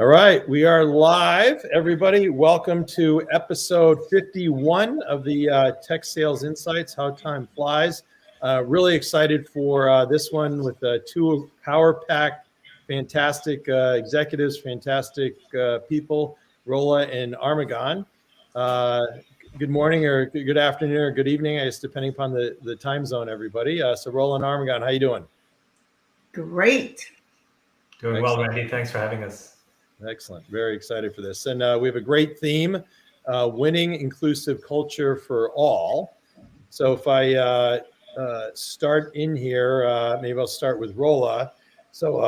All right, we are live, everybody. Welcome to episode 51 of the Tech Sales Insights, How Time Flies. Really excited for this one with two power-packed, fantastic executives, fantastic people, Rola and Armughan. Good morning or good afternoon or good evening, I guess, depending upon the time zone, everybody. So Rola and Armughan, how you doing? Great. Doing well, Randy. Thanks for having us. Excellent. Very excited for this. And we have a great theme, winning inclusive culture for all. So if I start in here, maybe I'll start with Rola. So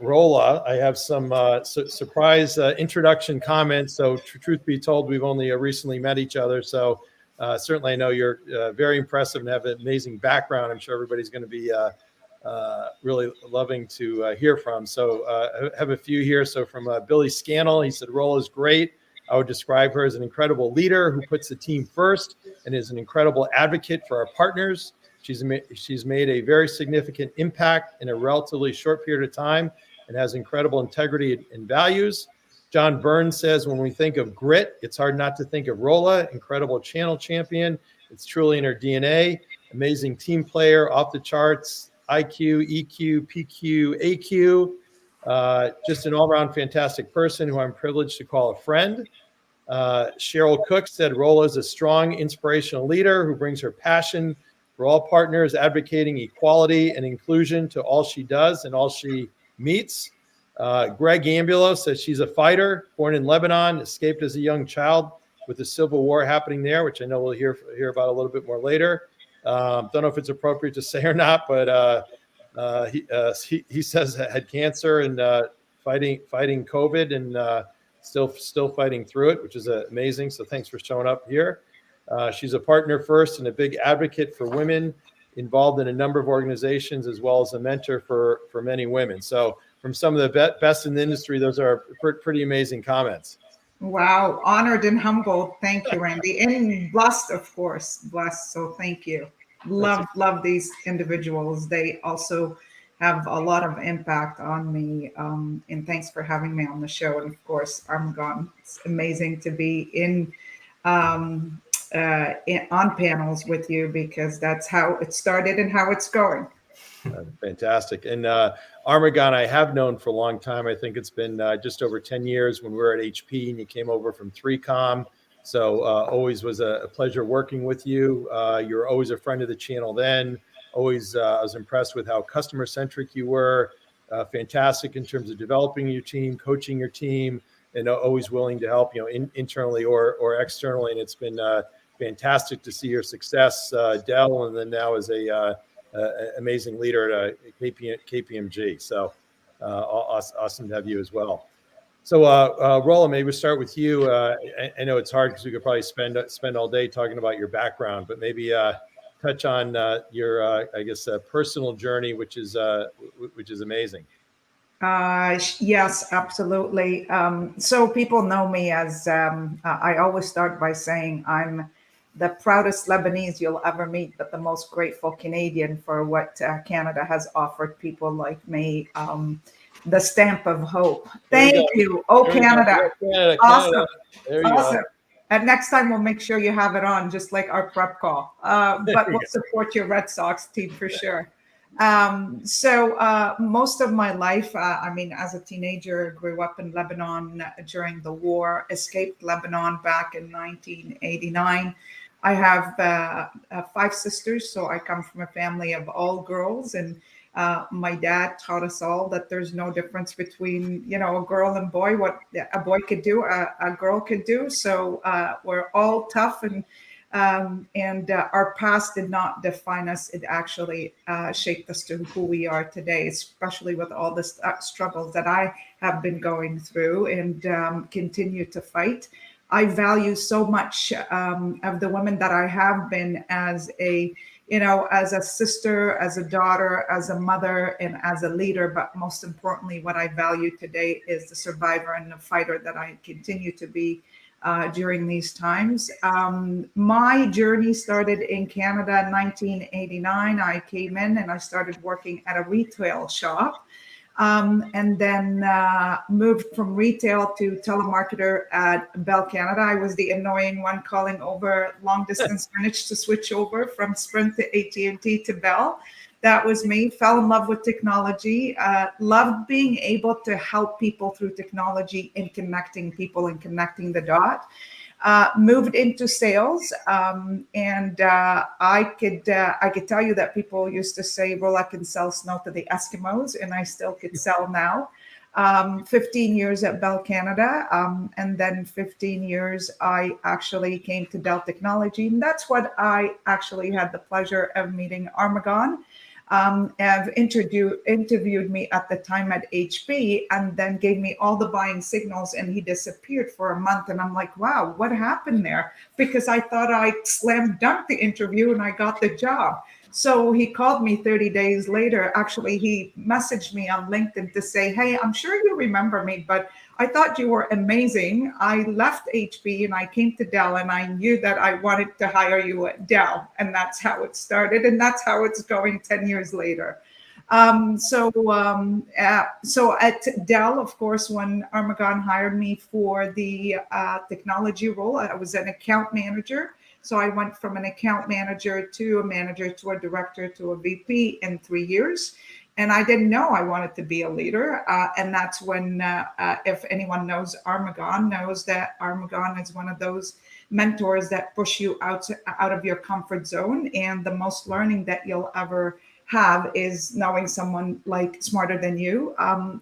Rola, I have some surprise introduction comments. So truth be told, we've only recently met each other. So certainly I know you're very impressive and have an amazing background. I'm sure everybody's going to be really loving to hear from. So I have a few here. So from Billy Scannell, he said, Rola is great. I would describe her as an incredible leader who puts the team first and is an incredible advocate for our partners. She's made a very significant impact in a relatively short period of time and has incredible integrity and values. John Burns says, when we think of grit, it's hard not to think of Rola, incredible channel champion. It's truly in her DNA. Amazing team player, off the charts, IQ, EQ, PQ, AQ, just an all-around fantastic person who I'm privileged to call a friend. Cheryl Cook said, Rola is a strong, inspirational leader who brings her passion for all partners, advocating equality and inclusion to all she does and all she meets. Greg Ambulo says she's a fighter, born in Lebanon, escaped as a young child with the civil war happening there, which I know we'll hear about a little bit more later. Don't know if it's appropriate to say or not, but he says had cancer and fighting COVID and still fighting through it, which is amazing. So thanks for showing up here. She's a partner first and a big advocate for women, involved in a number of organizations, as well as a mentor for many women. So from some of the best in the industry, those are pretty amazing comments. Wow. Honored and humbled. Thank you, Randy. And blessed, of course. Blessed. So thank you. Love these individuals. They also have a lot of impact on me. And thanks for having me on the show. And of course, Armughan, it's amazing to be on panels with you because that's how it started and how it's going. Fantastic. And Armughan, I have known for a long time. I think it's been just over 10 years when we were at HP and you came over from 3Com. So always was a pleasure working with you. You were always a friend of the channel then. Always I was impressed with how customer-centric you were. Fantastic in terms of developing your team, coaching your team, and always willing to help, internally or externally. And it's been fantastic to see your success, Dell, and then now as a amazing leader at KPMG. So awesome to have you as well. So Rola, maybe we'll start with you. I know it's hard because we could probably spend all day talking about your background, but maybe touch on your, personal journey, which is amazing. Yes, absolutely. So people know me as, I always start by saying I'm the proudest Lebanese you'll ever meet, but the most grateful Canadian for what Canada has offered people like me. The stamp of hope. Thank you. Oh, Canada. Awesome. Awesome. And next time we'll make sure you have it on, just like our prep call. But we'll support your Red Sox team for sure. So most of my life, as a teenager, grew up in Lebanon during the war, escaped Lebanon back in 1989. I have 5 sisters, so I come from a family of all girls, and my dad taught us all that there's no difference between, a girl and boy. What a boy could do, a girl could do. So we're all tough, and our past did not define us. It actually shaped us to who we are today, especially with all the struggles that I have been going through and continue to fight. I value so much of the women that I have been as a sister, as a daughter, as a mother, and as a leader. But most importantly, what I value today is the survivor and the fighter that I continue to be during these times. My journey started in Canada in 1989. I came in and I started working at a retail shop. and then moved from retail to telemarketer at Bell Canada. I was the annoying one calling over long distance Greenwich to switch over from Sprint to AT&T to Bell. That was me. Fell in love with technology. Loved being able to help people through technology and connecting people and connecting the dot. Moved into sales, and I could tell you that people used to say, "Rola can sell snow to the Eskimos," and I still could sell now. 15 years at Bell Canada, and then 15 years I actually came to Dell Technology, and that's what I actually had the pleasure of meeting Armughan. Have interviewed me at the time at HP, and then gave me all the buying signals, and he disappeared for a month. And I'm like, wow, what happened there? Because I thought I slam dunked the interview and I got the job. So he called me 30 days later. Actually, he messaged me on LinkedIn to say, hey, I'm sure you remember me, but I thought you were amazing. I left HP and I came to Dell, and I knew that I wanted to hire you at Dell. And that's how it started. And that's how it's going 10 years later. So at Dell, of course, when Armughan hired me for the technology role, I was an account manager. So I went from an account manager to a director to a VP in 3 years. And I didn't know I wanted to be a leader. And that's when, if anyone knows Armughan, knows that Armughan is one of those mentors that push you out of your comfort zone. And the most learning that you'll ever have is knowing someone like smarter than you.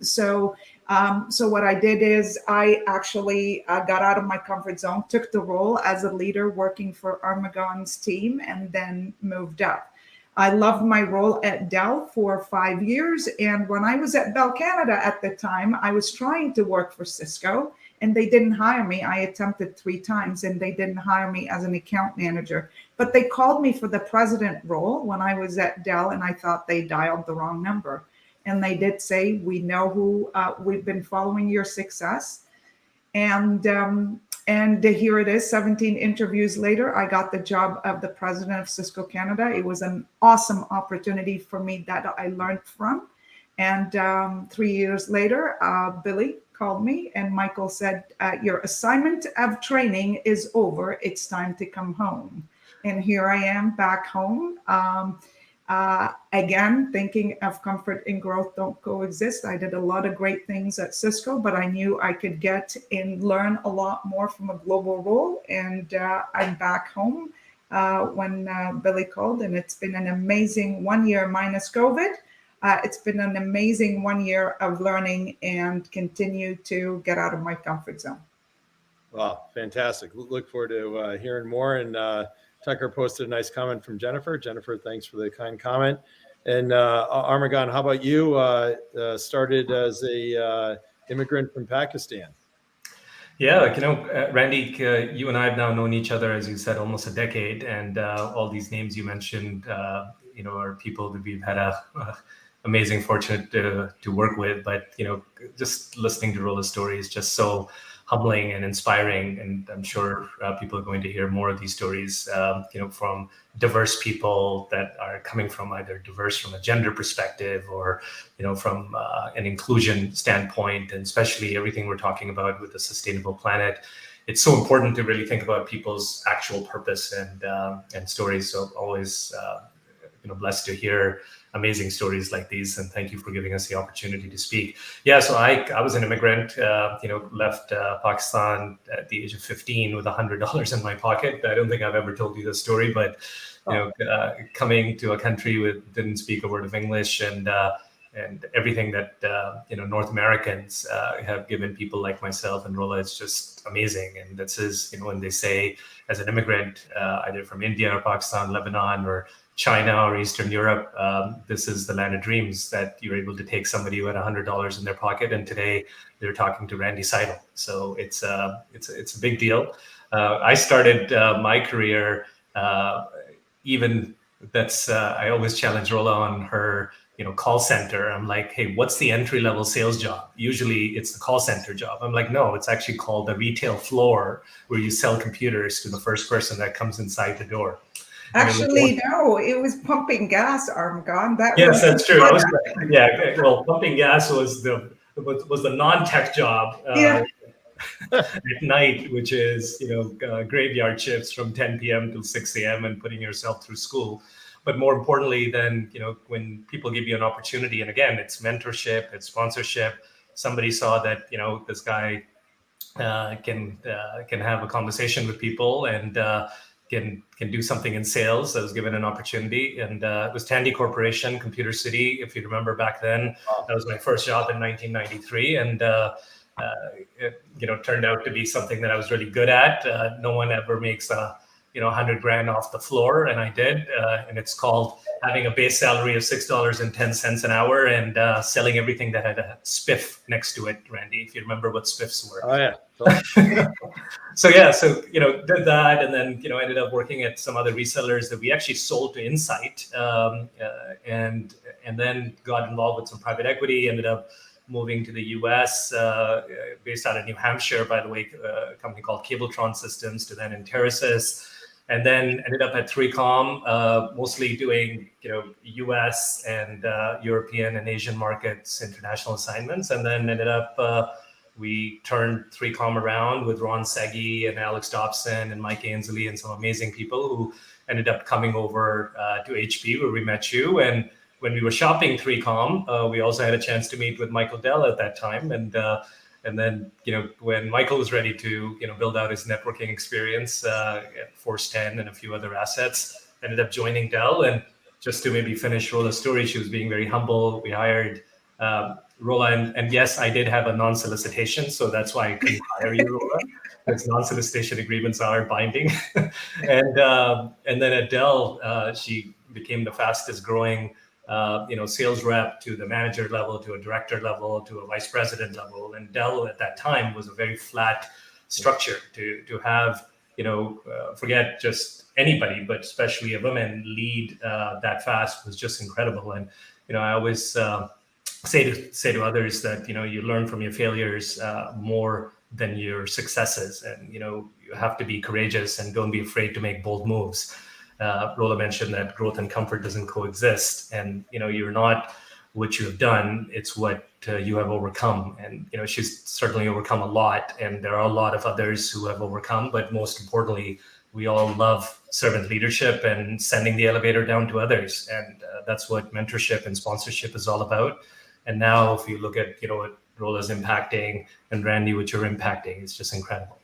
So what I did is I actually got out of my comfort zone, took the role as a leader working for Armughan's team, and then moved up. I loved my role at Dell for 5 years. And when I was at Bell Canada at the time, I was trying to work for Cisco, and they didn't hire me. I attempted 3 times, and they didn't hire me as an account manager. But they called me for the president role when I was at Dell, and I thought they dialed the wrong number. And they did say, we know who, we've been following your success. And here it is, 17 interviews later, I got the job of the president of Cisco Canada. It was an awesome opportunity for me that I learned from. And 3 years later, Billy called me, and Michael said, your assignment of training is over. It's time to come home. And here I am back home. Again, thinking of comfort and growth don't coexist. I did a lot of great things at Cisco, but I knew I could get and learn a lot more from a global role. And I'm back home when Billy called, and it's been an amazing 1 year minus COVID. It's been an amazing 1 year of learning and continue to get out of my comfort zone. Wow, fantastic. Look forward to hearing more. And Tucker posted a nice comment from Jennifer. Jennifer, thanks for the kind comment. And Armughan, how about you? Started as a immigrant from Pakistan. Yeah, Randy, you and I have now known each other, as you said, almost a decade. And all these names you mentioned, are people that we've had a amazing fortune to work with. But, just listening to Rola's story is just so humbling and inspiring, and I'm sure people are going to hear more of these stories, from diverse people that are coming from either diverse from a gender perspective or, from an inclusion standpoint, and especially everything we're talking about with the sustainable planet. It's so important to really think about people's actual purpose and stories. So always, blessed to hear amazing stories like these, and thank you for giving us the opportunity to speak. Yeah, so I was an immigrant, left Pakistan at the age of 15 with $100 in my pocket. I don't think I've ever told you this story, but coming to a country didn't speak a word of English, and everything that North Americans have given people like myself and Rola, it's just amazing. And this is when they say, as an immigrant, either from India or Pakistan, Lebanon, or China or Eastern Europe, this is the land of dreams, that you're able to take somebody who had $100 in their pocket, and today they're talking to Randy Seidel. So it's a big deal. I started my career, I always challenge Rola on her call center. I'm like, hey, what's the entry level sales job? Usually it's the call center job. I'm like, no, it's actually called the retail floor, where you sell computers to the first person that comes inside the door. Actually, no, it was pumping gas, Armughan. That Yes, was that's true. Yeah. Well, pumping gas was the non-tech job yeah. at night, which is graveyard shifts from 10 p.m. till 6 a.m. and putting yourself through school. But more importantly, then when people give you an opportunity, and again, it's mentorship, it's sponsorship. Somebody saw that this guy can have a conversation with people and can do something in sales. I was given an opportunity, and it was Tandy Corporation, Computer City, if you remember back then. That was my first job in 1993, and it turned out to be something that I was really good at. No one ever makes 100 grand off the floor, and I did. And it's called having a base salary of $6.10 an hour and selling everything that had a spiff next to it, Randy, if you remember what spiffs were. Oh yeah. So did that, and then ended up working at some other resellers that we actually sold to Insight, and then got involved with some private equity. Ended up moving to the U.S., based out of New Hampshire, by the way, a company called Cabletron Systems, to then Enterasys, and then ended up at 3Com, mostly doing U.S. and European and Asian markets, international assignments, and then ended up. We turned 3Com around with Ron Seggy and Alex Dobson and Mike Ainsley and some amazing people who ended up coming over to HP, where we met you. And when we were shopping 3Com, we also had a chance to meet with Michael Dell at that time. And then when Michael was ready to build out his networking experience at Force 10 and a few other assets, ended up joining Dell. And just to maybe finish Rola's story, she was being very humble. We hired Rola, and yes, I did have a non-solicitation, so that's why I couldn't hire you, Rola, because non-solicitation agreements are binding. and then at Dell, she became the fastest growing sales rep, to the manager level, to a director level, to a vice president level. And Dell at that time was a very flat structure. To have forget just anybody, but especially a woman lead that fast was just incredible. And I always say to others that you learn from your failures more than your successes, and you have to be courageous and don't be afraid to make bold moves. Rola mentioned that growth and comfort doesn't coexist, and you're not what you have done, it's what you have overcome. And she's certainly overcome a lot, and there are a lot of others who have overcome, but most importantly, we all love servant leadership and sending the elevator down to others, and that's what mentorship and sponsorship is all about. And now if you look at what Rola's impacting, and Randy, what you're impacting, it's just incredible.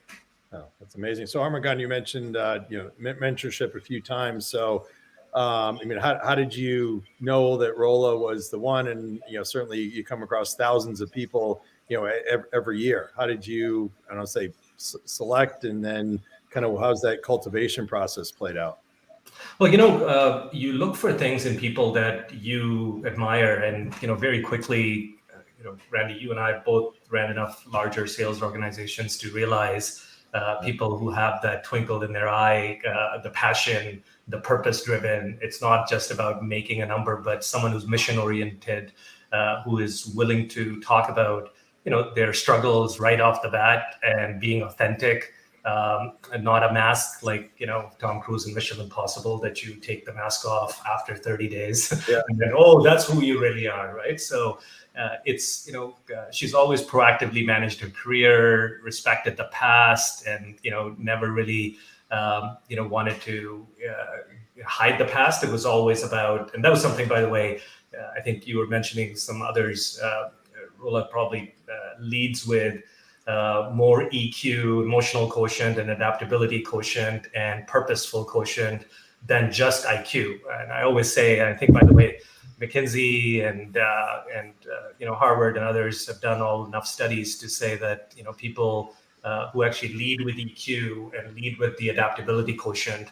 Oh, that's amazing. So Armughan, you mentioned mentorship a few times. So how did you know that Rola was the one? And certainly you come across thousands of people every year. How did you select, and then kind of how's that cultivation process played out? Well, you look for things in people that you admire, and very quickly, Randy, you and I both ran enough larger sales organizations to realize people who have that twinkle in their eye, the passion, the purpose-driven. It's not just about making a number, but someone who's mission-oriented, who is willing to talk about their struggles right off the bat and being authentic. And not a mask like Tom Cruise in Mission Impossible, that you take the mask off after 30 days and then that's who you really are, right? So it's she's always proactively managed her career, respected the past, and never really wanted to hide the past. It was always about, and that was something, by the way, I think you were mentioning some others. Rola probably leads with more EQ, emotional quotient, and adaptability quotient, and purposeful quotient than just IQ. And I always say, I think, by the way, McKinsey and Harvard and others have done enough studies to say that people who actually lead with EQ and lead with the adaptability quotient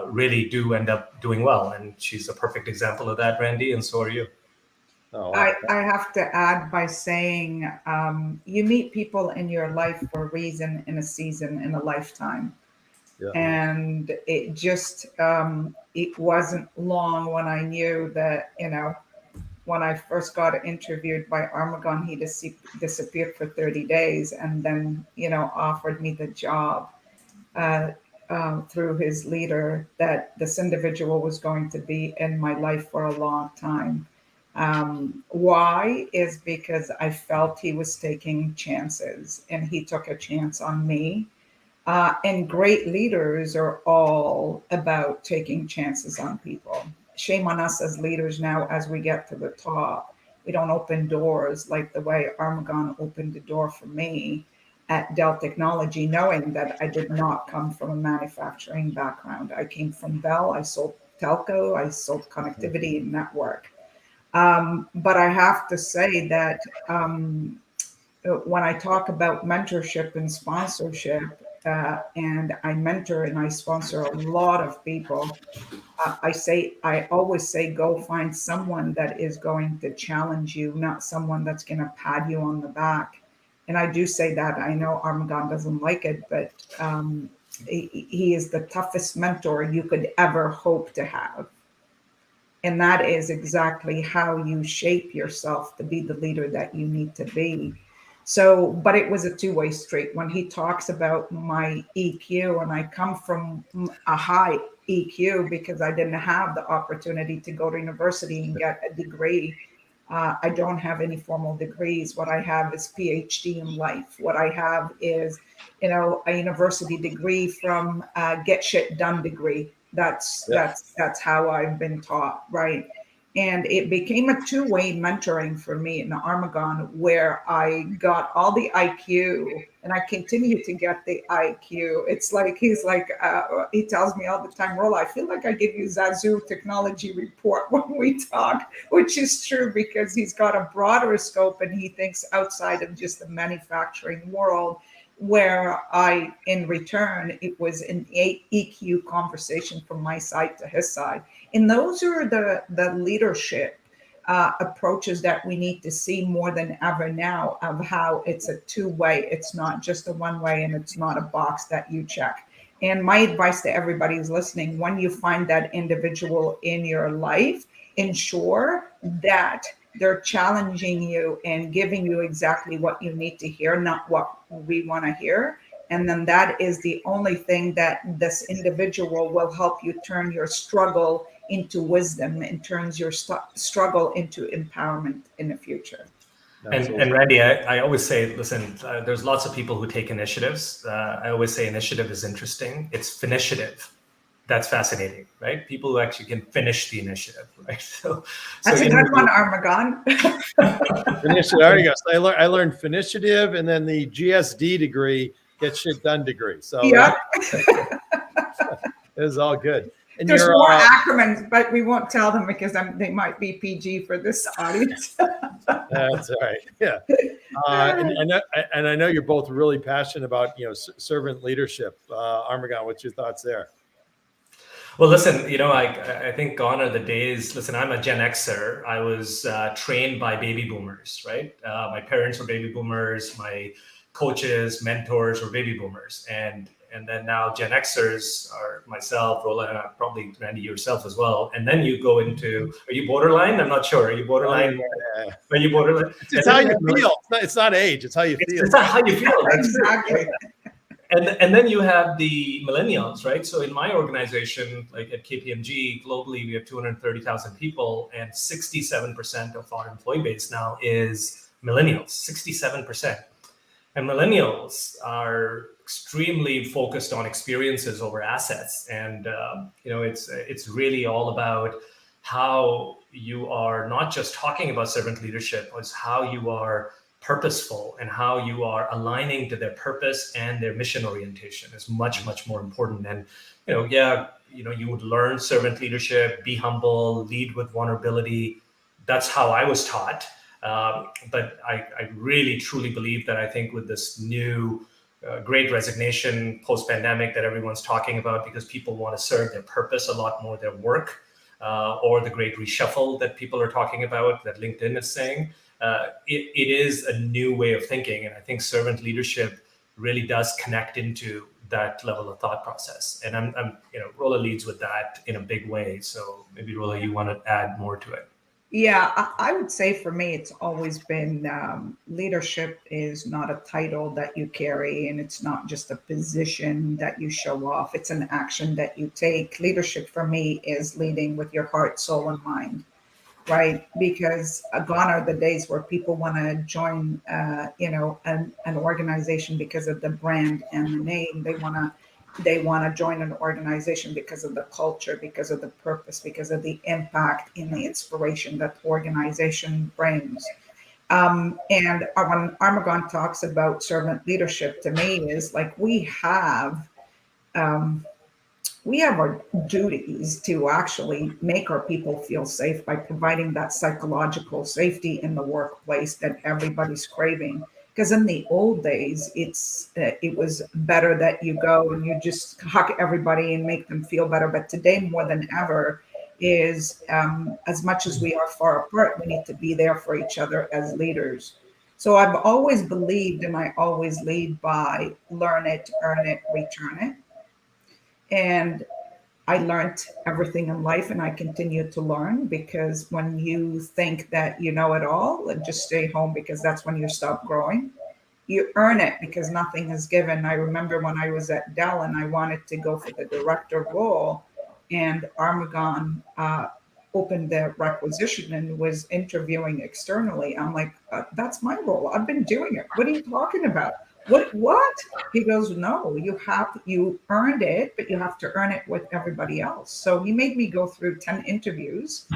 really do end up doing well. And she's a perfect example of that, Randy, and so are you. Oh, wow. I have to add by saying you meet people in your life for a reason, in a season, in a lifetime. Yeah. And it just, it wasn't long when I knew that, when I first got interviewed by Armughan, he disappeared for 30 days and then, offered me the job. through his leader that this individual was going to be in my life for a long time. Why is because I felt he was taking chances, and he took a chance on me. And great leaders are all about taking chances on people. Shame on us as leaders now as we get to the top. We don't open doors like the way Armughan opened the door for me at Dell Technology, knowing that I did not come from a manufacturing background. I came from Bell. I sold telco. I sold connectivity and network. But I have to say that when I talk about mentorship and sponsorship, and I mentor and I sponsor a lot of people, I always say, go find someone that is going to challenge you, not someone that's going to pat you on the back. And I do say that. I know Armughan doesn't like it, but he is the toughest mentor you could ever hope to have. And that is exactly how you shape yourself to be the leader that you need to be. So, but it was a two-way street. When he talks about my EQ, and I come from a high EQ because I didn't have the opportunity to go to university and get a degree. I don't have any formal degrees. What I have is PhD in life. What I have is, a university degree from get shit done degree. That's how I've been taught, right? And it became a two-way mentoring for me in Armughan, where I got all the IQ, and I continue to get the IQ. It's like he tells me all the time, Rola, I feel like I give you Zazu technology report when we talk, which is true because he's got a broader scope and he thinks outside of just the manufacturing world. Where I, in return, it was an EQ conversation from my side to his side. And those are the leadership approaches that we need to see more than ever now, of how it's a two-way. It's not just a one-way, and it's not a box that you check. And my advice to everybody who's listening, when you find that individual in your life, ensure that they're challenging you and giving you exactly what you need to hear, not what we want to hear. And then that is the only thing that this individual will help you turn your struggle into wisdom, and turns your struggle into empowerment in the future. And Randy, I always say, listen, there's lots of people who take initiatives. I always say initiative is interesting. It's finitiative. That's fascinating, right? People who actually can finish the initiative, right? So that's a good one, Armughan. Initiative. There you go. So I learned finitiative, and then the GSD degree, get shit done degree. So yeah, it was all good. And there's more acronyms, but we won't tell them because they might be PG for this audience. That's all right. Yeah. And I know you're both really passionate about servant leadership. Armughan, what's your thoughts there? Well, listen, I think gone are the days. Listen, I'm a Gen Xer. I was trained by baby boomers, right? My parents were baby boomers. My coaches, mentors were baby boomers. And then now Gen Xers are myself, Rola, and probably Randy yourself as well. And then you go into, are you borderline? I'm not sure. Are you borderline? Yeah. Are you borderline? It's how you feel. It's not age. It's how you feel. It's not how you feel. That's exactly. True. And then you have the millennials, right? So in my organization, like at KPMG, globally, we have 230,000 people, and 67% of our employee base now is millennials, 67%. And millennials are extremely focused on experiences over assets. And, it's really all about how you are not just talking about servant leadership, it's how you are purposeful and how you are aligning to their purpose and their mission orientation is much, much more important. And, you would learn servant leadership, be humble, lead with vulnerability. That's how I was taught. But I really, truly believe that I think with this new great resignation post-pandemic that everyone's talking about, because people want to serve their purpose a lot more, their work, or the great reshuffle that people are talking about, that LinkedIn is saying, it is a new way of thinking. And I think servant leadership really does connect into that level of thought process. And I'm Rola leads with that in a big way. So maybe Rola, you want to add more to it. Yeah, I would say for me, it's always been leadership is not a title that you carry, and it's not just a position that you show off. It's an action that you take. Leadership for me is leading with your heart, soul, and mind, right? Because gone are the days where people want to join, an organization because of the brand and the name. They want to join an organization because of the culture, because of the purpose, because of the impact and the inspiration that the organization brings. And when Armughan talks about servant leadership, to me is like um, we have our duties to actually make our people feel safe by providing that psychological safety in the workplace that everybody's craving. Because in the old days, it was better that you go and you just hug everybody and make them feel better. But today, more than ever, is as much as we are far apart, we need to be there for each other as leaders. So I've always believed, and I always lead by learn it, earn it, return it. And I learned everything in life and I continue to learn, because when you think that you know it all, just stay home, because that's when you stop growing. You earn it because nothing is given. I remember when I was at Dell and I wanted to go for the director role, and Armughan opened the requisition and was interviewing externally. I'm like, that's my role. I've been doing it. What are you talking about? What? He goes, no, you earned it, but you have to earn it with everybody else. So he made me go through 10 interviews,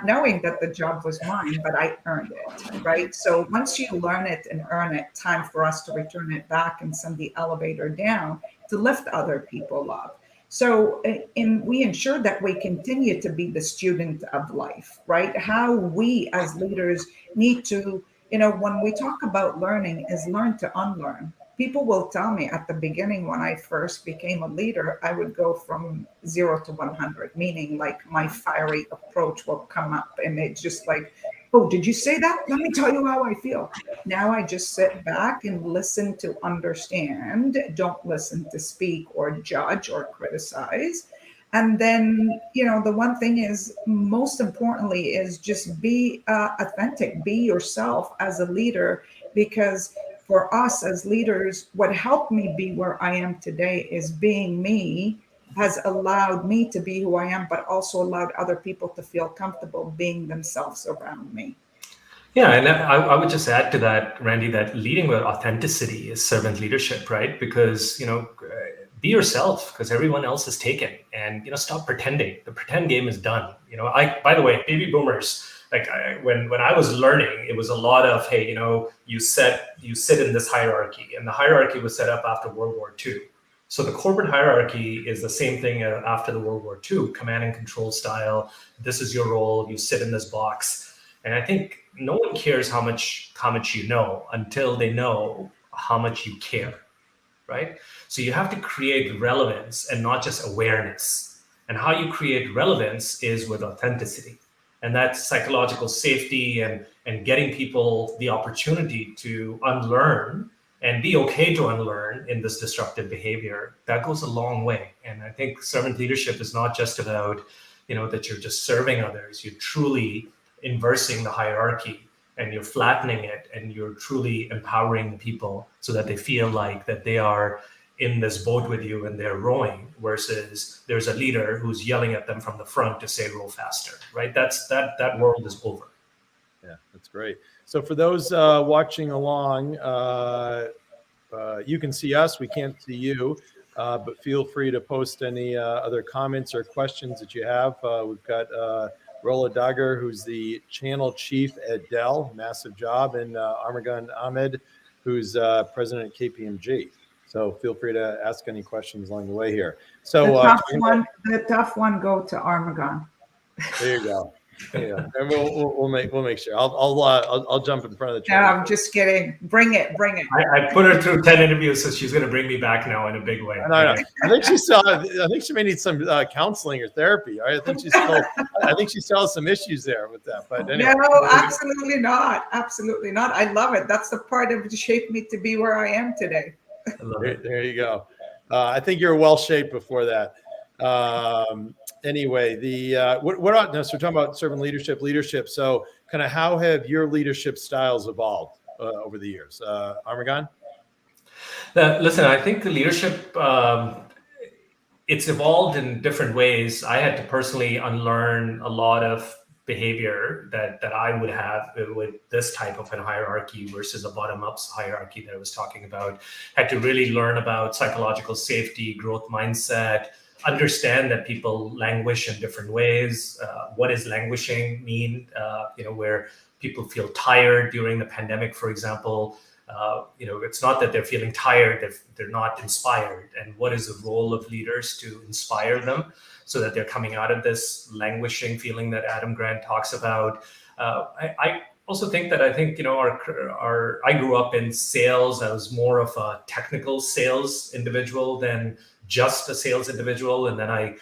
knowing that the job was mine, but I earned it, right? So once you learn it and earn it, time for us to return it back and send the elevator down to lift other people up. So, and we ensure that we continue to be the student of life, right? How we as leaders need to, when we talk about learning, is learn to unlearn. People will tell me at the beginning when I first became a leader, I would go from 0 to 100, meaning like my fiery approach will come up and it's just like, oh, did you say that? Let me tell you how I feel. Now I just sit back and listen to understand, don't listen to speak or judge or criticize. And then, the one thing is, most importantly, is just be authentic, be yourself as a leader, because for us as leaders, what helped me be where I am today is being me has allowed me to be who I am, but also allowed other people to feel comfortable being themselves around me. Yeah, and I would just add to that, Randy, that leading with authenticity is servant leadership, right? Because be yourself, because everyone else is taken, and stop pretending. The pretend game is done. By the way, baby boomers, like when I was learning, it was a lot of, hey, you sit in this hierarchy, and the hierarchy was set up after World War II. So the corporate hierarchy is the same thing after the World War II, command and control style. This is your role. You sit in this box. And I think no one cares how much you know until they know how much you care, right? So you have to create relevance and not just awareness. And how you create relevance is with authenticity. And that's psychological safety and getting people the opportunity to unlearn and be okay to unlearn in this disruptive behavior. That goes a long way. And I think servant leadership is not just about, that you're just serving others. You're truly inversing the hierarchy, and you're flattening it, and you're truly empowering people so that they feel like that they are in this boat with you and they're rowing, versus there's a leader who's yelling at them from the front to say row faster, right? That world is over. Yeah, that's great. So for those watching along, you can see us, we can't see you, but feel free to post any other comments or questions that you have. We've got Rola Dagher, who's the channel chief at Dell, massive job, and Armughan Ahmad, who's president at KPMG. So feel free to ask any questions along the way here. So the tough one go to Armughan. There you go. Yeah, and we'll make sure. I'll jump in front of the channel. No, I'm just kidding. Bring it. I put her through 10 interviews, so she's going to bring me back now in a big way. No. I think she may need some counseling or therapy. Right? I think she still has some issues there with that. But anyway. No, absolutely not. Absolutely not. I love it. That's the part that shaped me to be where I am today. There you go. I think you're well shaped before that. Anyway, what about now? So we're talking about servant leadership. So kind of how have your leadership styles evolved over the years? Armughan? Listen, I think the leadership, it's evolved in different ways. I had to personally unlearn a lot of behavior that I would have with this type of a hierarchy versus a bottom-up hierarchy that I was talking about. Had to really learn about psychological safety, growth mindset, understand that people languish in different ways. What does languishing mean? Where people feel tired during the pandemic, for example. It's not that they're feeling tired, they're not inspired. And what is the role of leaders to inspire them so that they're coming out of this languishing feeling that Adam Grant talks about? I also think that I grew up in sales. I was more of a technical sales individual than just a sales individual. And then I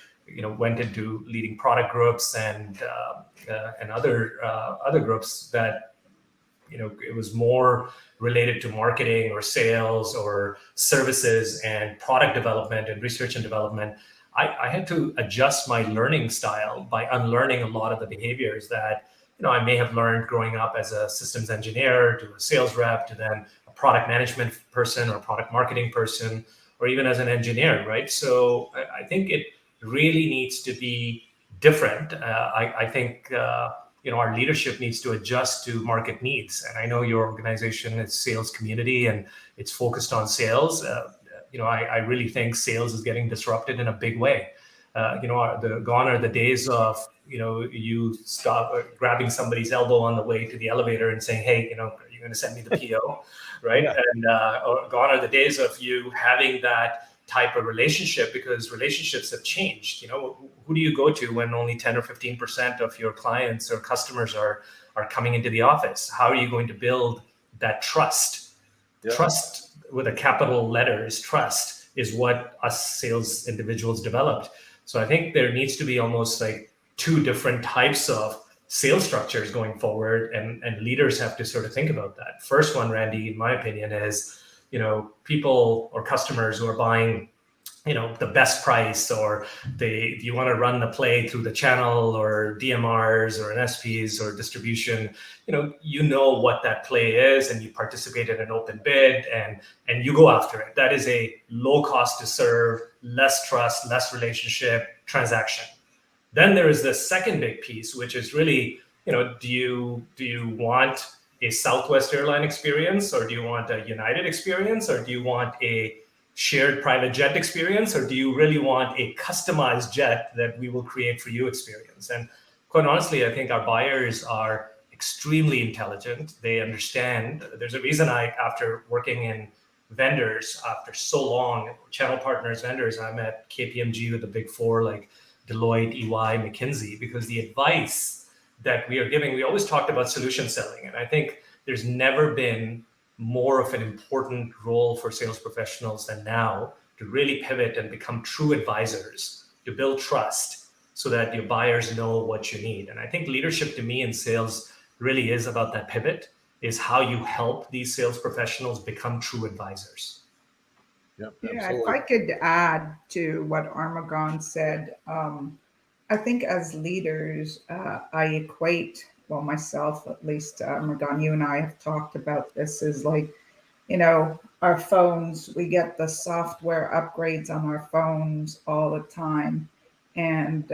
went into leading product groups and other groups that it was more related to marketing or sales or services and product development and research and development. I had to adjust my learning style by unlearning a lot of the behaviors that I may have learned growing up as a systems engineer to a sales rep to then a product management person or product marketing person or even as an engineer, right? So I think it really needs to be different. I think our leadership needs to adjust to market needs. And I know your organization is sales community and it's focused on sales. I really think sales is getting disrupted in a big way. Gone are the days of, you stop grabbing somebody's elbow on the way to the elevator and saying, hey, you're going to send me the PO, right? Yeah. And gone are the days of you having that type of relationship, because relationships have changed. Who do you go to when only 10 or 15% of your clients or customers are coming into the office? How are you going to build that trust? Yeah. Trust with a capital letter is trust, is what us sales individuals developed. So I think there needs to be almost like two different types of sales structures going forward, and leaders have to sort of think about that. First one, Randy, in my opinion, is people or customers who are buying the best price, or if you want to run the play through the channel or DMRs or NSPs or distribution, what that play is, and you participate in an open bid and you go after it. That is a low cost to serve, less trust, less relationship transaction. Then there is the second big piece, which is really, do you want a Southwest airline experience, or do you want a United experience, or do you want a shared private jet experience, or do you really want a customized jet that we will create for you experience? And quite honestly, I think our buyers are extremely intelligent. They understand. There's a reason after working in vendors after so long, channel partners, vendors, I'm at KPMG with the big four like Deloitte, EY, McKinsey, because the advice that we are giving, we always talked about solution selling. And I think there's never been more of an important role for sales professionals than now to really pivot and become true advisors, to build trust so that your buyers know what you need. And I think leadership to me in sales really is about that pivot, is how you help these sales professionals become true advisors. Yep, yeah, if I could add to what Armughan said, I think as leaders, I equate, well, myself at least, Armughan, you and I have talked about this, is like, our phones, we get the software upgrades on our phones all the time. And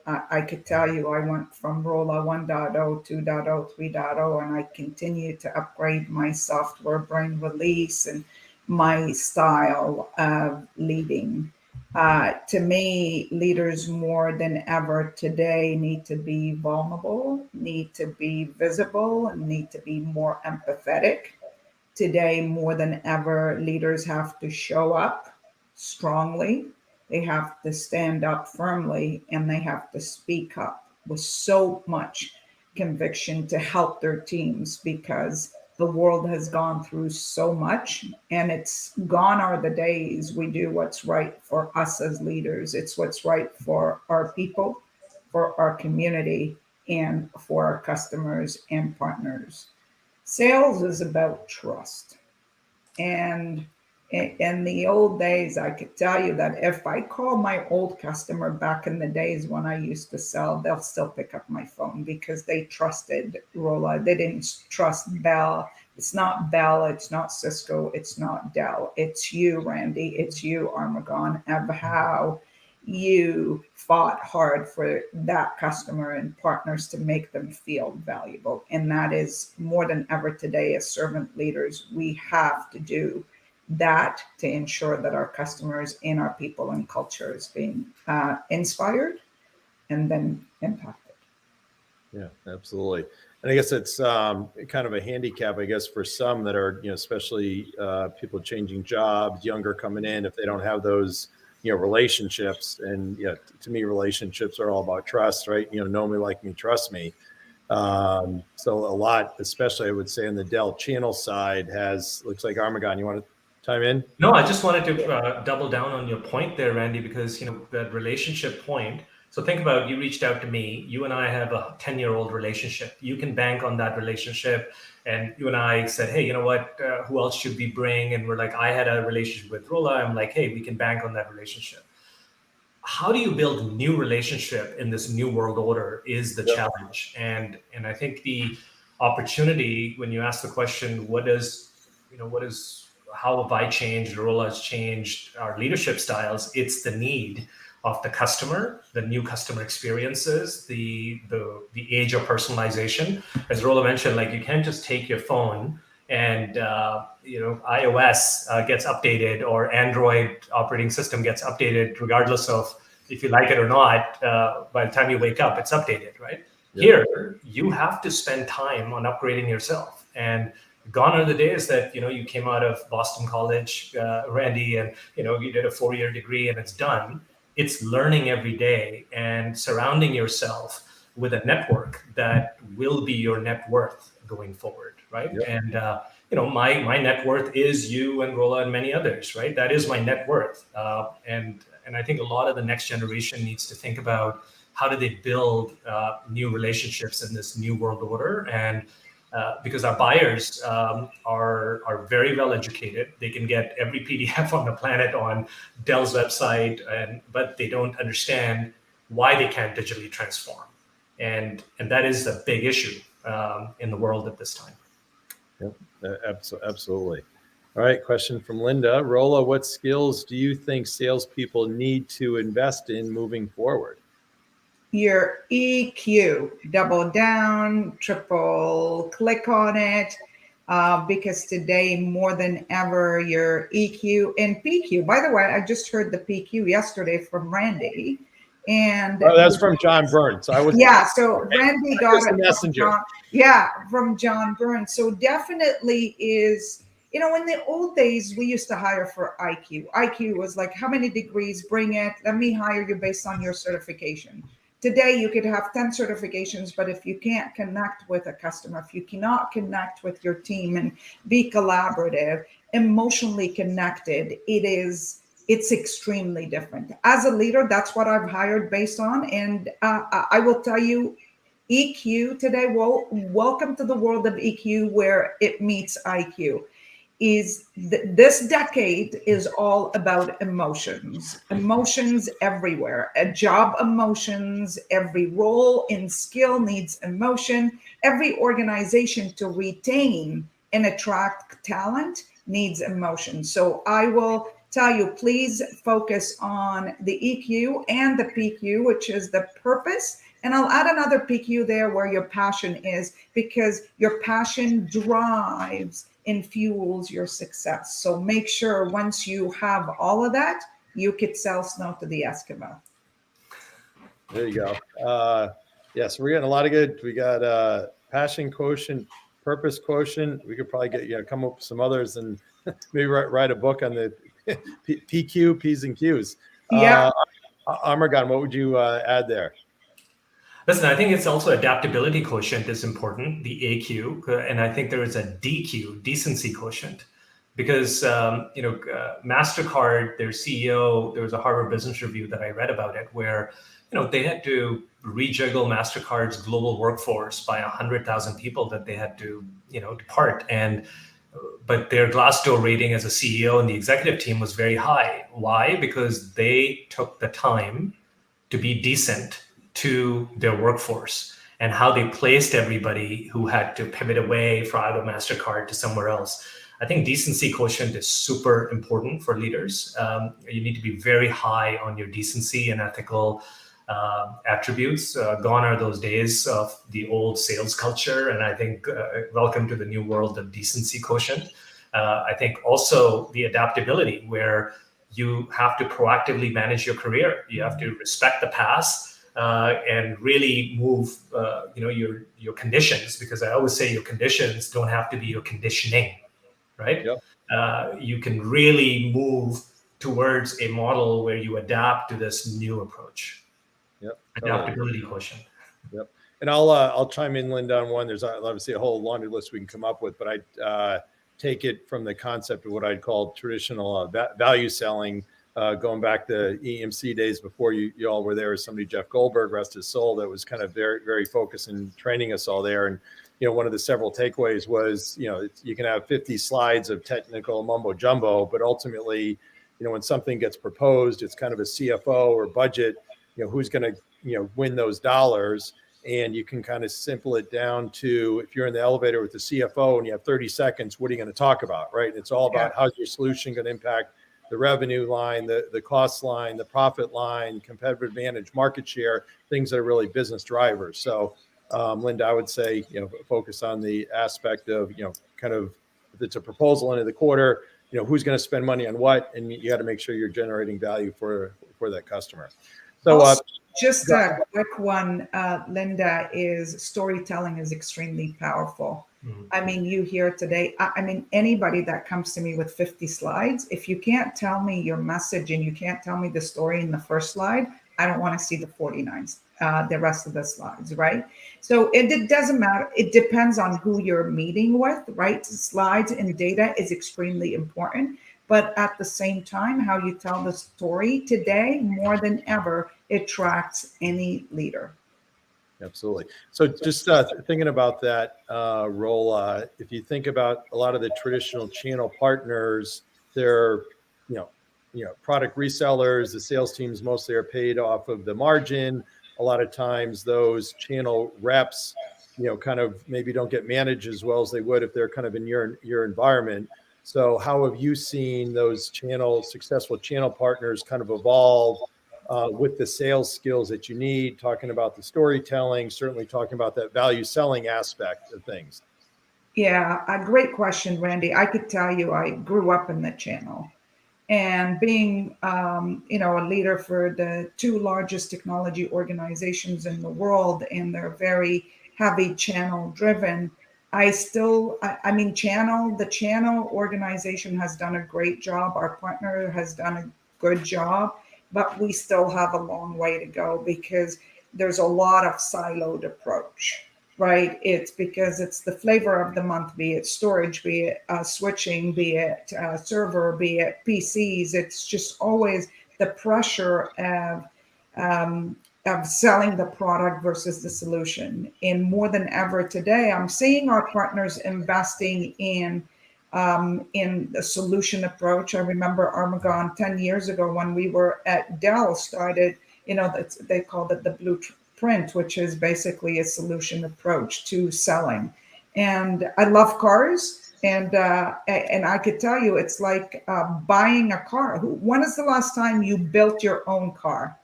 I could tell you, I went from Rola 1.0, 2.0, 3.0, and I continue to upgrade my software, brain release, and my style of leading. To me, leaders more than ever today need to be vulnerable, need to be visible, and need to be more empathetic. Today, more than ever, leaders have to show up strongly. They have to stand up firmly, and they have to speak up with so much conviction to help their teams, because the world has gone through so much, and it's gone are the days we do what's right for us as leaders. It's what's right for our people, for our community, and for our customers and partners. Sales is about trust. And In the old days, I could tell you that if I call my old customer back in the days when I used to sell, they'll still pick up my phone because they trusted Rola. They didn't trust Bell. It's not Bell. It's not Cisco. It's not Dell. It's you, Randy. It's you, Armughan, of how you fought hard for that customer and partners to make them feel valuable. And that is more than ever today as servant leaders, we have to do that to ensure that our customers and our people and culture is being inspired and then impacted. Yeah, absolutely. And I guess it's kind of a handicap, I guess, for some that are, especially people changing jobs, younger coming in, if they don't have those, relationships. And to me, relationships are all about trust, right? Know me, like me, trust me. So a lot, especially I would say on the Dell channel side, looks like Armughan, you want to chime in? No, I just wanted to double down on your point there, Randy, because that relationship point. So think about, you reached out to me. You and I have a 10-year-old relationship. You can bank on that relationship. And you and I said, hey, you know what? Who else should we bring? And we're like, I had a relationship with Rola. I'm like, hey, we can bank on that relationship. How do you build new relationship in this new world order is the challenge. And I think the opportunity, when you ask the question, how have I changed, Rola has changed our leadership styles? It's the need of the customer, the new customer experiences, the age of personalization. As Rola mentioned, like, you can't just take your phone and iOS gets updated or Android operating system gets updated, regardless of if you like it or not. By the time you wake up, it's updated, right? Yep. Here, you have to spend time on upgrading yourself. And gone are the days that you came out of Boston College, Randy, and you did a 4-year degree and it's done. It's learning every day and surrounding yourself with a network that will be your net worth going forward, right? Yep. And my net worth is you and Rola and many others, right? That is my net worth. And I think a lot of the next generation needs to think about how do they build new relationships in this new world order. And because our buyers are very well educated. They can get every PDF on the planet on Dell's website, but they don't understand why they can't digitally transform. And that is a big issue in the world at this time. Yep, absolutely. All right, question from Linda. Rola, what skills do you think salespeople need to invest in moving forward? Your EQ, double down, triple click on it, because today more than ever, your EQ and PQ. By the way, I just heard the PQ yesterday from Randy, and that's from John Burns. So Randy got it the messenger. From John Burns. So definitely is. In the old days, we used to hire for IQ. IQ was like, how many degrees? Bring it. Let me hire you based on your certification. Today, you could have 10 certifications, but if you can't connect with a customer, if you cannot connect with your team and be collaborative, emotionally connected, it's extremely different. As a leader, that's what I've hired based on. And I will tell you, EQ today, welcome to the world of EQ where it meets IQ. This decade is all about emotions everywhere, job emotions, every role and skill needs emotion. Every organization to retain and attract talent needs emotion. So I will tell you, please focus on the EQ and the PQ, which is the purpose. And I'll add another PQ there where your passion is, because your passion drives and fuels your success. So make sure once you have all of that, you could sell snow to the Eskimo. There you go. Yes, we're getting a lot of good. We got passion quotient, purpose quotient. We could probably come up with some others and maybe write a book on the PQ, P's and Q's. Yeah. Armughan, what would you add there? Listen, I think it's also adaptability quotient is important, the AQ, and I think there is a DQ, decency quotient, because MasterCard, their CEO, there was a Harvard Business Review that I read about it, where they had to rejiggle MasterCard's global workforce by 100,000 people that they had to depart, and but their Glassdoor rating as a CEO and the executive team was very high. Why? Because they took the time to be decent to their workforce and how they placed everybody who had to pivot away from out of MasterCard to somewhere else. I think decency quotient is super important for leaders. You need to be very high on your decency and ethical attributes. Gone are those days of the old sales culture. And I think welcome to the new world of decency quotient. I think also the adaptability where you have to proactively manage your career. You have to respect the past and really move your conditions, because I always say your conditions don't have to be your conditioning, right? Yep. You can really move towards a model where you adapt to this new approach. Yep. Adaptability quotient. Yep. And I'll chime in, Linda, on one. There's obviously a whole laundry list we can come up with, but I take it from the concept of what I'd call traditional value selling, going back to EMC days before you all were there. As somebody, Jeff Goldberg, rest his soul, that was kind of very, very focused in training us all there. And one of the several takeaways was, you can have 50 slides of technical mumbo jumbo, but ultimately, when something gets proposed, it's kind of a CFO or budget, who's going to, win those dollars. And you can kind of simple it down to, if you're in the elevator with the CFO and you have 30 seconds, what are you going to talk about, right? And it's all about how's your solution going to impact the revenue line, the cost line, the profit line, competitive advantage, market share, things that are really business drivers. So, Linda, I would say, focus on the aspect of, kind of, if it's a proposal into the quarter, who's going to spend money on what, and you got to make sure you're generating value for that customer. So, just a quick one, Linda, is storytelling is extremely powerful. Mm-hmm. I mean, you hear today, I mean, anybody that comes to me with 50 slides, if you can't tell me your message and you can't tell me the story in the first slide, I don't want to see the 49s, the rest of the slides, right? So it doesn't matter. It depends on who you're meeting with, right? Slides and data is extremely important. But at the same time, how you tell the story today, more than ever, attracts any leader. Absolutely. So just thinking about that, Rola, if you think about a lot of the traditional channel partners, they're, product resellers. The sales teams mostly are paid off of the margin. A lot of times those channel reps, kind of maybe don't get managed as well as they would if they're kind of in your environment. So how have you seen those successful channel partners kind of evolve with the sales skills that you need, talking about the storytelling, certainly talking about that value selling aspect of things? Yeah, a great question, Randy. I could tell you I grew up in the channel, and being, a leader for the two largest technology organizations in the world, and they're very heavy channel driven. The channel organization has done a great job. Our partner has done a good job, but we still have a long way to go because there's a lot of siloed approach, right? It's because it's the flavor of the month, be it storage, be it switching, be it server, be it PCs. It's just always the pressure of selling the product versus the solution. And more than ever today, I'm seeing our partners investing in the solution approach. I remember Armughan 10 years ago when we were at Dell started, they called it the blueprint, which is basically a solution approach to selling. And I love cars. And I could tell you, it's like buying a car. When is the last time you built your own car?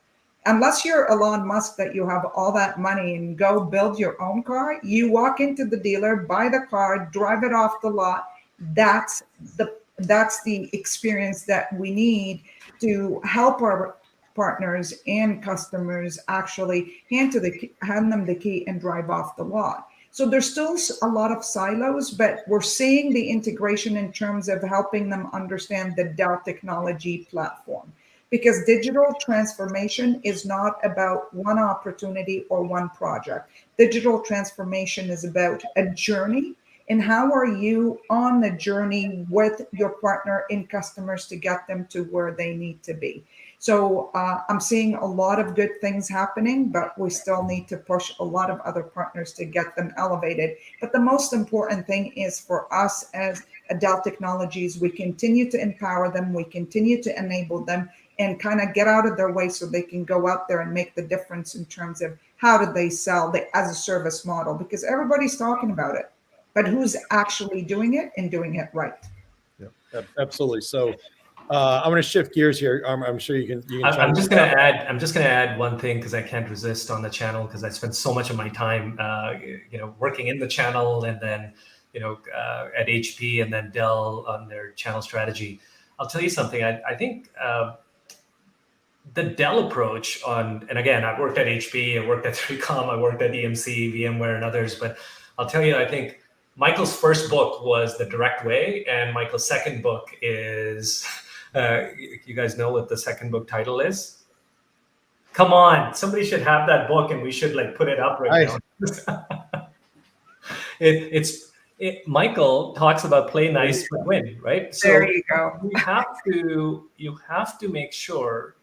Unless you're Elon Musk, that you have all that money and go build your own car, you walk into the dealer, buy the car, drive it off the lot. That's the experience that we need to help our partners and customers actually hand them the key and drive off the lot. So there's still a lot of silos, but we're seeing the integration in terms of helping them understand the Dell technology platform. Because digital transformation is not about one opportunity or one project. Digital transformation is about a journey. And how are you on the journey with your partner and customers to get them to where they need to be? So I'm seeing a lot of good things happening, but we still need to push a lot of other partners to get them elevated. But the most important thing is for us as Dell Technologies, we continue to empower them, we continue to enable them, and kind of get out of their way so they can go out there and make the difference in terms of how do they sell the as a service model, because everybody's talking about it, but who's actually doing it and doing it right? Yeah, absolutely. So I'm going to shift gears here. I'm sure you can. I'm just going to add one thing because I can't resist on the channel, because I spent so much of my time, working in the channel, and then, at HP and then Dell on their channel strategy. I'll tell you something. I think the Dell approach and again, I've worked at HP, I worked at 3Com, I worked at EMC, VMware, and others, but I'll tell you, I think Michael's first book was The Direct Way, and Michael's second book is, you guys know what the second book title is? Come on, somebody should have that book, and we should put it up right now. Michael talks about play nice but win, right? So there you go. you have to make sure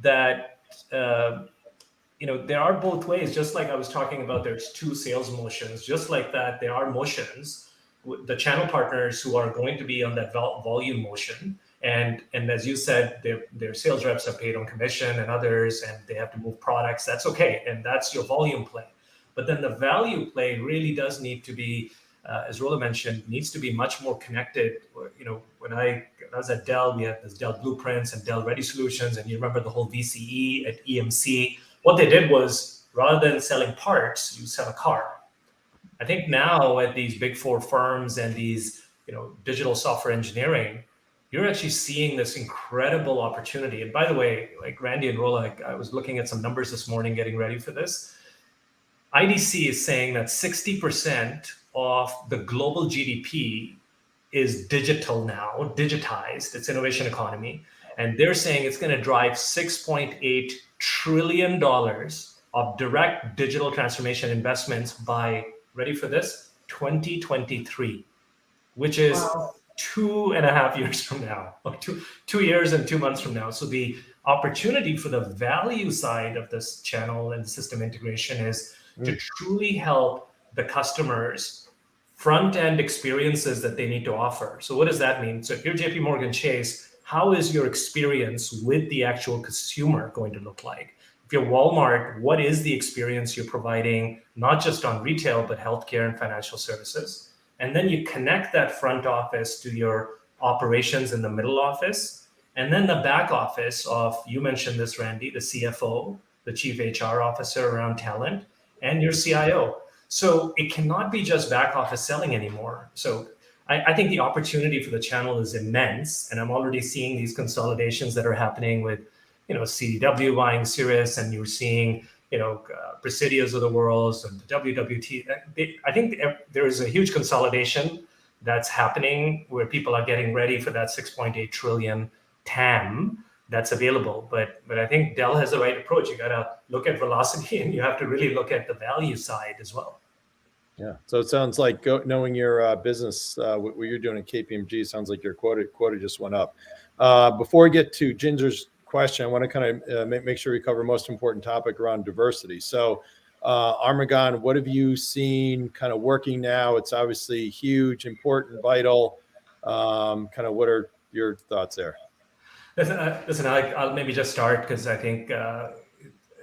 that there are both ways. Just like I was talking about, there's two sales motions. Just like that, there are motions. The channel partners who are going to be on that volume motion, and as you said, their sales reps are paid on commission and others, and they have to move products. That's okay, and that's your volume play. But then the value play really does need to be, as Rola mentioned, needs to be much more connected. When I was at Dell, we had this Dell Blueprints and Dell Ready Solutions, and you remember the whole VCE at EMC. What they did was, rather than selling parts, you sell a car. I think now at these big four firms and these, digital software engineering, you're actually seeing this incredible opportunity. And by the way, like Randy and Rola, I was looking at some numbers this morning getting ready for this. IDC is saying that 60% of the global GDP is digital now, digitized. It's innovation economy. And they're saying it's going to drive $6.8 trillion of direct digital transformation investments by, ready for this, 2023, which is 2.5 years from now, or 2 years and 2 months from now. So the opportunity for the value side of this channel and system integration is to truly help the customers front-end experiences that they need to offer. So what does that mean? So if you're JP Morgan Chase, how is your experience with the actual consumer going to look like? If you're Walmart, what is the experience you're providing, not just on retail, but healthcare and financial services? And then you connect that front office to your operations in the middle office. And then the back office of, you mentioned this, Randy, the CFO, the chief HR officer around talent, and your CIO. So it cannot be just back office selling anymore. So I think the opportunity for the channel is immense. And I'm already seeing these consolidations that are happening with, CDW buying Cirrus, and you're seeing, Presidios of the world and the WWT. I think there is a huge consolidation that's happening where people are getting ready for that 6.8 trillion TAM that's available. But I think Dell has the right approach. You got to look at velocity, and you have to really look at the value side as well. Yeah. So it sounds like knowing your business, what you're doing at KPMG, sounds like your quota just went up. Before we get to Ginger's question, I want to kind of make sure we cover most important topic around diversity. So Armughan, what have you seen kind of working now? It's obviously huge, important, vital. Kind of what are your thoughts there? Listen, I'll maybe just start, because I think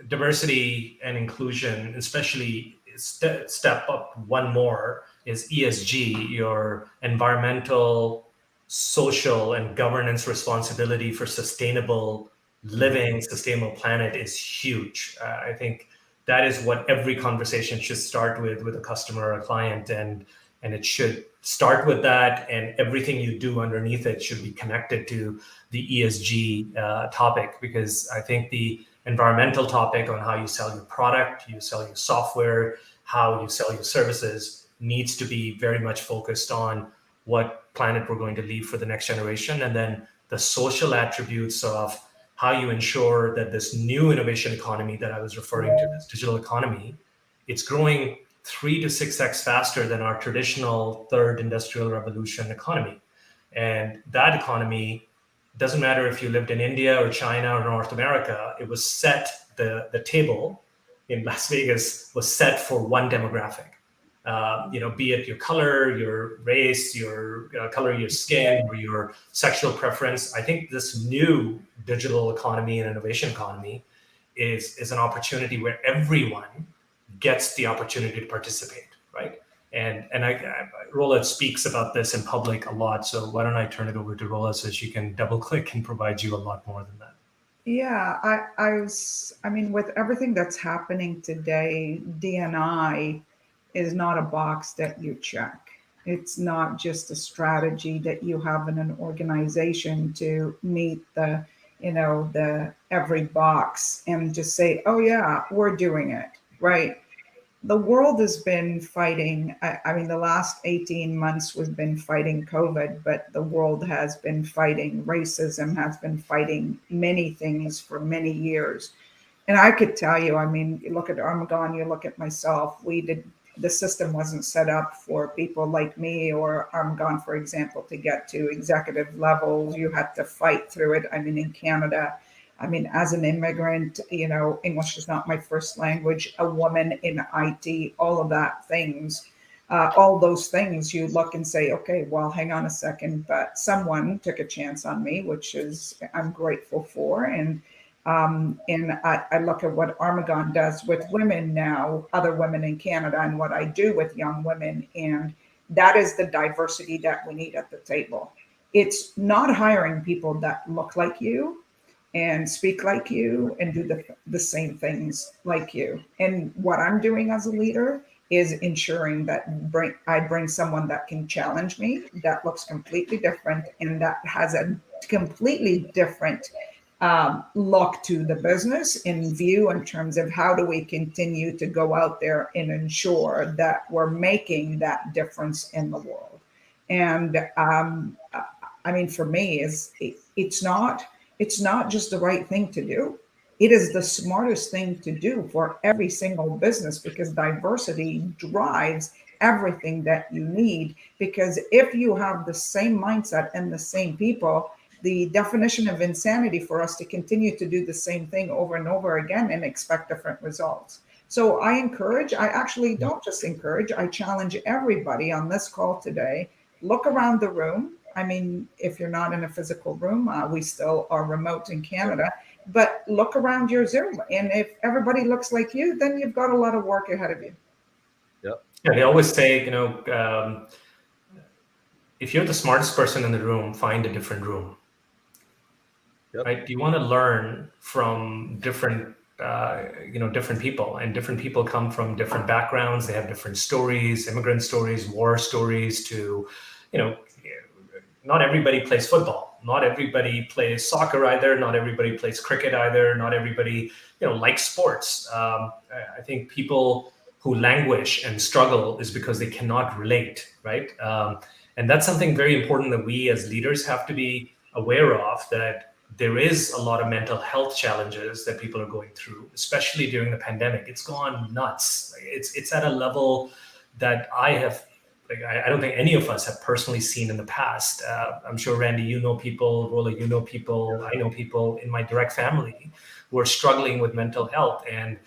diversity and inclusion, especially step up one more, is ESG, your environmental, social, and governance responsibility for sustainable living, sustainable planet is huge. I think that is what every conversation should start with a customer or a client, and it should start with that, and everything you do underneath it should be connected to the ESG topic, because I think the environmental topic on how you sell your product, you sell your software, how you sell your services needs to be very much focused on what planet we're going to leave for the next generation. And then the social attributes of how you ensure that this new innovation economy that I was referring to, this digital economy, it's growing 3 to 6x faster than our traditional third industrial revolution economy. And that economy, doesn't matter if you lived in India or China or North America, it was set, the table in Las Vegas was set for one demographic. be it your color, your race, your color of your skin, or your sexual preference. I think this new digital economy and innovation economy is an opportunity where everyone gets the opportunity to participate, right? And Rola speaks about this in public a lot. So why don't I turn it over to Rola so she can double click and provide you a lot more than that. Yeah, I mean, with everything that's happening today, D&I is not a box that you check. It's not just a strategy that you have in an organization to meet the every box and just say, oh yeah, we're doing it, right? The world has been fighting. I mean, the last 18 months we've been fighting COVID, but the world has been fighting racism, has been fighting many things for many years. And I could tell you, I mean, you look at Armughan, you look at myself, the system wasn't set up for people like me or Armughan, for example, to get to executive levels. You had to fight through it. I mean, in Canada, I mean, as an immigrant, English is not my first language, a woman in IT, all of that things, all those things, you look and say, okay, well, hang on a second, but someone took a chance on me, which is I'm grateful for. And I look at what Armughan does with women now, other women in Canada, and what I do with young women. And that is the diversity that we need at the table. It's not hiring people that look like you and speak like you and do the same things like you. And what I'm doing as a leader is ensuring that I bring someone that can challenge me, that looks completely different, and that has a completely different look to the business in view in terms of how do we continue to go out there and ensure that we're making that difference in the world. And I mean, for me, it's not just the right thing to do. It is the smartest thing to do for every single business because diversity drives everything that you need. Because if you have the same mindset and the same people, the definition of insanity for us to continue to do the same thing over and over again and expect different results. So I actually don't just encourage, I challenge everybody on this call today. Look around the room. I mean, if you're not in a physical room, we still are remote in Canada, but look around your Zoom. And if everybody looks like you, then you've got a lot of work ahead of you. Yep. Yeah, they always say, if you're the smartest person in the room, find a different room. Yep. Right? You want to learn from different people, and different people come from different backgrounds. They have different stories, immigrant stories, war stories to, not everybody plays football. Not everybody plays soccer either. Not everybody plays cricket either. Not everybody, likes sports. I think people who languish and struggle is because they cannot relate, right? And that's something very important that we as leaders have to be aware of, that there is a lot of mental health challenges that people are going through, especially during the pandemic. It's gone nuts. It's at a level that I don't think any of us have personally seen in the past. I'm sure, Randy, you know people, Rola, you know people, I know people in my direct family who are struggling with mental health and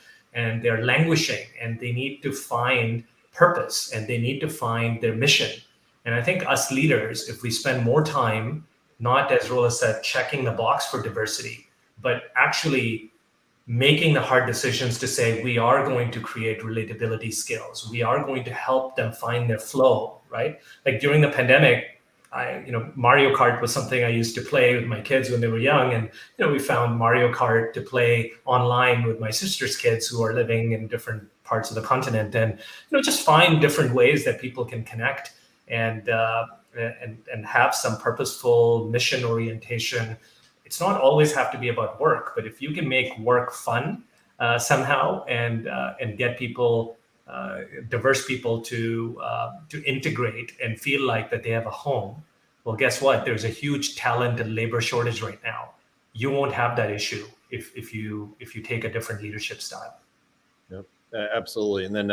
they're languishing, and they need to find purpose and they need to find their mission. And I think us leaders, if we spend more time, not, as Rola said, checking the box for diversity, but actually making the hard decisions to say, we are going to create relatability skills. We are going to help them find their flow, right? Like during the pandemic, Mario Kart was something I used to play with my kids when they were young. And, we found Mario Kart to play online with my sister's kids who are living in different parts of the continent, and, just find different ways that people can connect and have some purposeful mission orientation. It's not always have to be about work, but if you can make work fun somehow and get people, diverse people to integrate and feel like that they have a home, well, guess what? There's a huge talent and labor shortage right now. You won't have that issue if you take a different leadership style. Yep. Absolutely. And then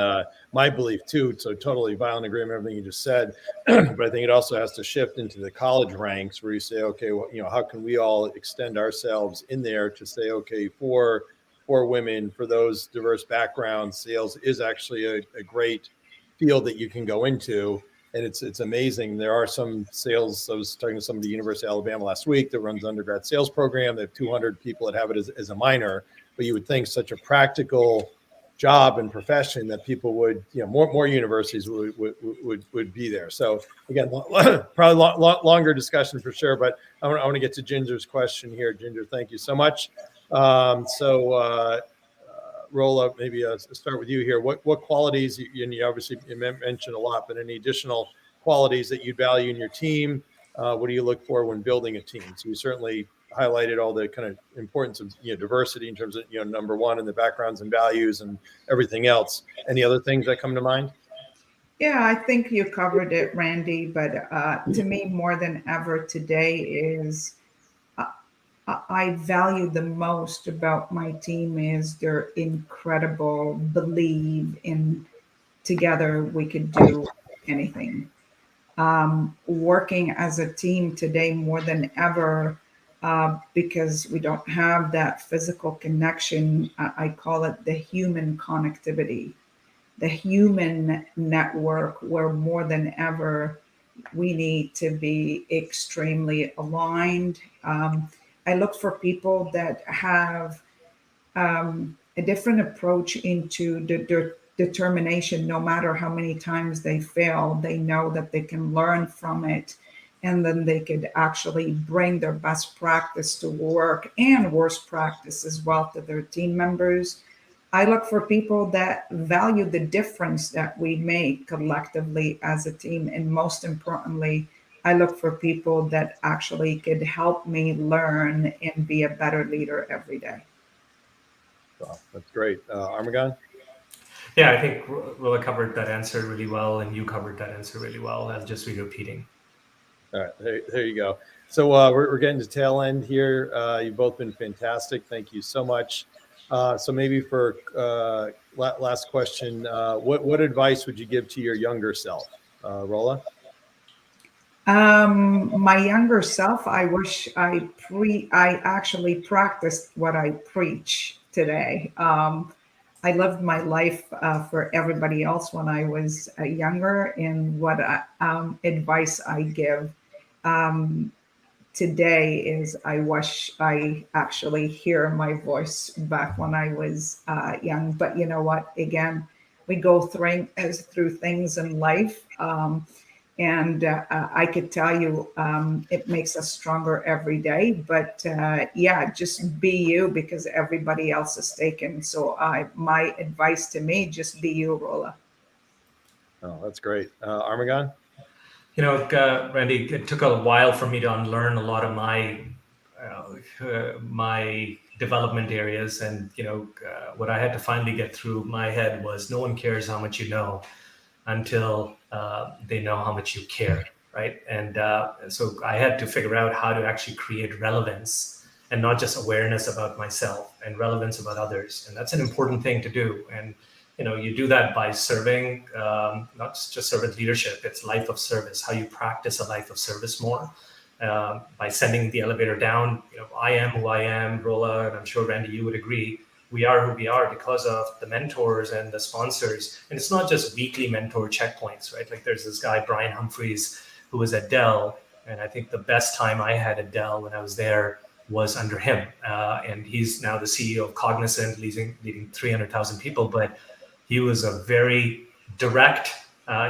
my belief too, so totally violent agreement with everything you just said, but I think it also has to shift into the college ranks where you say, okay, well, how can we all extend ourselves in there to say, okay, for women, for those diverse backgrounds, sales is actually a great field that you can go into. And it's amazing. There are some sales. I was talking to somebody at the University of Alabama last week that runs an undergrad sales program. They have 200 people that have it as a minor. But you would think such a practical job and profession that people would, more universities would be there. So again, probably longer discussion for sure. But I want to get to Ginger's question here. Ginger, thank you so much. Rola, maybe start with you here. What qualities, you obviously mentioned a lot, but any additional qualities that you value in your team? What do you look for when building a team? So you certainly highlighted all the kind of importance of diversity in terms of number one, and the backgrounds and values and everything else. Any other things that come to mind? Yeah, I think you covered it, Randy. But to me, more than ever today is I value the most about my team is their incredible belief in together we could do anything. Working as a team today more than ever, because we don't have that physical connection. I call it the human connectivity, the human network, where more than ever we need to be extremely aligned. I look for people that have a different approach into their determination. No matter how many times they fail, they know that they can learn from it, and then they could actually bring their best practice to work and worst practice as well to their team members. I look for people that value the difference that we make collectively as a team. And most importantly, I look for people that actually could help me learn and be a better leader every day. Wow, that's great. Armughan? Yeah, I think Rola covered that answer really well, and you covered that answer really well. I'll just be repeating. All right, there you go. So we're getting to tail end here. You've both been fantastic. Thank you so much. So maybe for last question, what advice would you give to your younger self, Rola? My younger self, I wish I actually practiced what I preach today. I lived my life for everybody else when I was younger, and what advice I give today is I wish I actually hear my voice back when I was young. But you know what? Again, we go through things in life. And I could tell you it makes us stronger every day. But yeah, just be you, because everybody else is taken. So my advice to me, just be you, Rola. Oh, that's great. Armughan? Randy, it took a while for me to unlearn a lot of my development areas, and what I had to finally get through my head was no one cares how much you know until they know how much you care, right? And so I had to figure out how to actually create relevance, and not just awareness about myself, and relevance about others. And that's an important thing to do. And you do that by serving, not just servant leadership. It's life of service, how you practice a life of service more, by sending the elevator down. I am who I am, Rola, and I'm sure, Randy, you would agree. We are who we are because of the mentors and the sponsors. And it's not just weekly mentor checkpoints, right? Like there's this guy, Brian Humphreys, who was at Dell. And I think the best time I had at Dell when I was there was under him. And he's now the CEO of Cognizant, leading 300,000 people. But he was a very direct,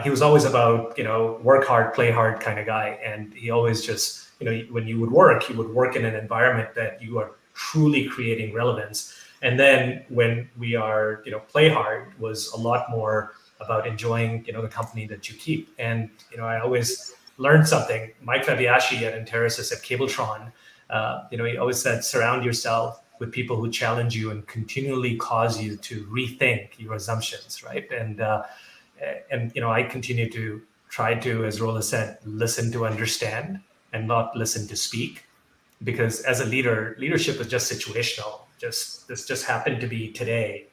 he was always about, work hard, play hard kind of guy. And he always just, when you would work in an environment that you are truly creating relevance. And then when we are, play hard was a lot more about enjoying, the company that you keep. And, I always learned something. Mike Fabiashi at Enteris at Cabletron, he always said, surround yourself with people who challenge you and continually cause you to rethink your assumptions, right? And I continue to try to, as Rola said, listen to understand and not listen to speak. Because as a leader, leadership is just situational. This just happened to be today.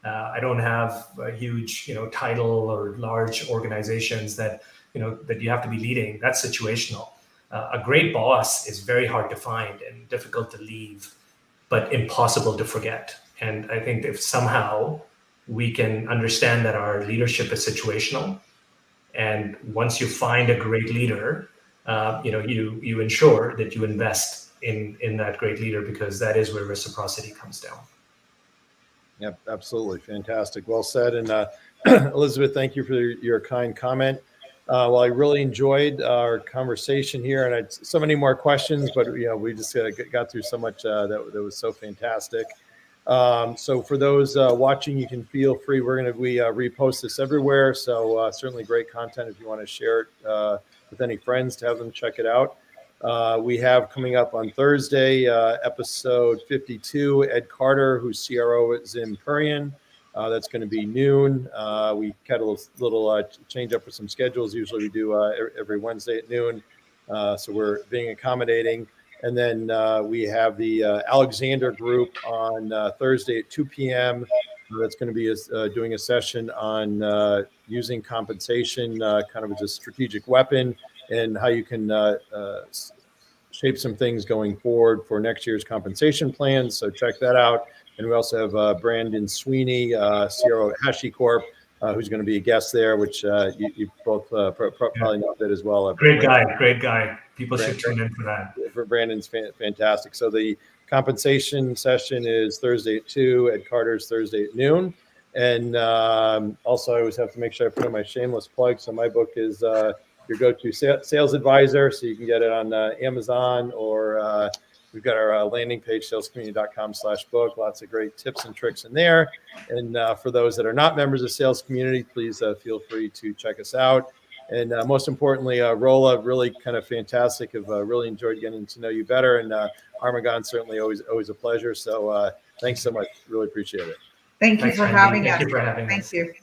I don't have a huge, title or large organizations that you have to be leading. That's situational. A great boss is very hard to find and difficult to leave, but impossible to forget. And I think if somehow we can understand that our leadership is situational. And once you find a great leader, you ensure that you invest in that great leader, because that is where reciprocity comes down. Yep, absolutely. Fantastic. Well said. And Elizabeth, thank you for your kind comment. Well, I really enjoyed our conversation here, and I had so many more questions, but we just got through so much that was so fantastic. So for those watching, you can feel free. We repost this everywhere. So certainly great content if you want to share it with any friends to have them check it out. We have coming up on Thursday, episode 52, Ed Carter, who's CRO at Zimperian. That's going to be noon. We had a little change up with some schedules. Usually we do every Wednesday at noon. So we're being accommodating. And then we have the Alexander group on Thursday at 2 p.m. That's going to be doing a session on using compensation kind of as a strategic weapon, and how you can shape some things going forward for next year's compensation plans. So check that out. And we also have Brandon Sweeney, CRO at HashiCorp, who's going to be a guest there, which you both probably know that as well. Great guy. People should tune in for that. For Brandon's fantastic. So the compensation session is Thursday at 2, Ed Carter's Thursday at noon. And also I always have to make sure I put in my shameless plug. So my book is your go-to sales advisor. So you can get it on Amazon, or we've got our landing page, salescommunity.com/book. Lots of great tips and tricks in there. And for those that are not members of Sales Community, please feel free to check us out. And most importantly, Rola, really kind of fantastic. I've really enjoyed getting to know you better. And Armughan, certainly always a pleasure. So thanks so much. Really appreciate it. Thank you for having us. Thank you for having us. Thank you.